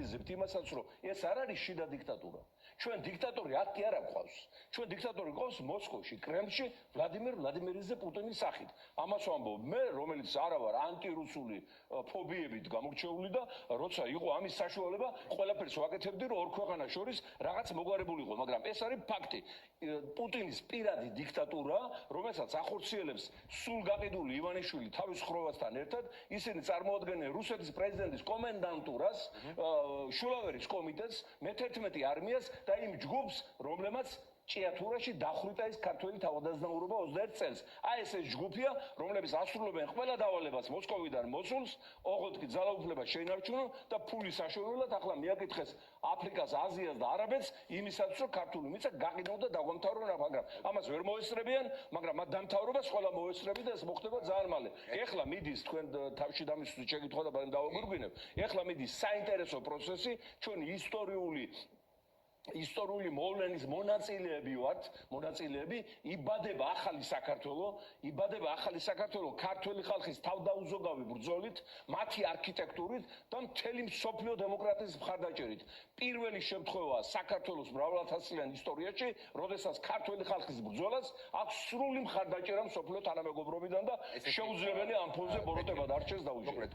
ვანალიზებთ იმასაც, რომ ეს არ არის შიდა დიქტატურა. ჩვენ დიქტატორი აქ კი არა გვყავს. ჩვენ დიქტატორი გვყავს მოსკოვში, კრემლში, ვლადიმერ ვლადიმირიძე პუტინის სახით. ამას ვამბობ მე, რომელიც არა ვარ ანტირუსული ფობიებით გამორჩეული და როცა იყო ამის საშუალება, ყველაფერს ვაკეთებდი, რომ ორ ქვეყანას შორის რაღაც მოგვარებულიყო, მაგრამ ეს არის ფაქტი. პუტინის პირადი დიქტატურა, რომელსაც ახორციელებს სულ გაყიდული ივანიშვილი თავის ხროვასთან ერთად, ისინი წარმოადგენენ რუსეთის პრეზიდენტის კომენდანტურას, შულავერის კომიტეტს, მე-11 არმიას და იმ ჯგუფს, რომლებმაც ჭიათურაში დახვრიტა ეს ქართველი თავადაზნაურობა 21 წელს. აი ეს ჯგუფია, რომლებიც ასრულებენ ყველა დავალებას მოსკოვიდან მოსულს, ოღონდ კი ძალაუფლებას შეინარჩუნონ და ფულის საშუალებლად ახლა მიაკითხეს აფრიკას, აზიას და არაბეთს იმისაც, რომ ქართული მიწა გაყიდონ და დაგვამთავრონ, მაგრამ ამას ვერ მოესწრებიან, მაგრამ მათ დამთავრებას ყველა მოესწრები და ეს მოხდება ძალიან მალე. ეხლა მიდის თქვენ თავში დამისვით შეკითხვა და ბარემ დავაგვირგვინებ. ეხლა მიდის საინტერესო პროცესი, ჩვენი ისტორიული მოვლენის მონაწილეები ვართ, იბადება ახალი საქართველო, ქართველი ხალხის თავდაუზოგავი ბრძოლით, მათი არქიტექტურით და მთელი მსოფლიო დემოკრატიის მხარდაჭერით. პირველი შემთხვევაა საქართველოს მრავალათასწლიან ისტორიაში, როდესაც ქართველი ხალხის ბრძოლას აქვს სრული მხარდაჭერა მსოფლიო თანამეგობრობიდან და შეუძლებელი ამ ფონზე ბოროტება დარჩეს და უჯერეს.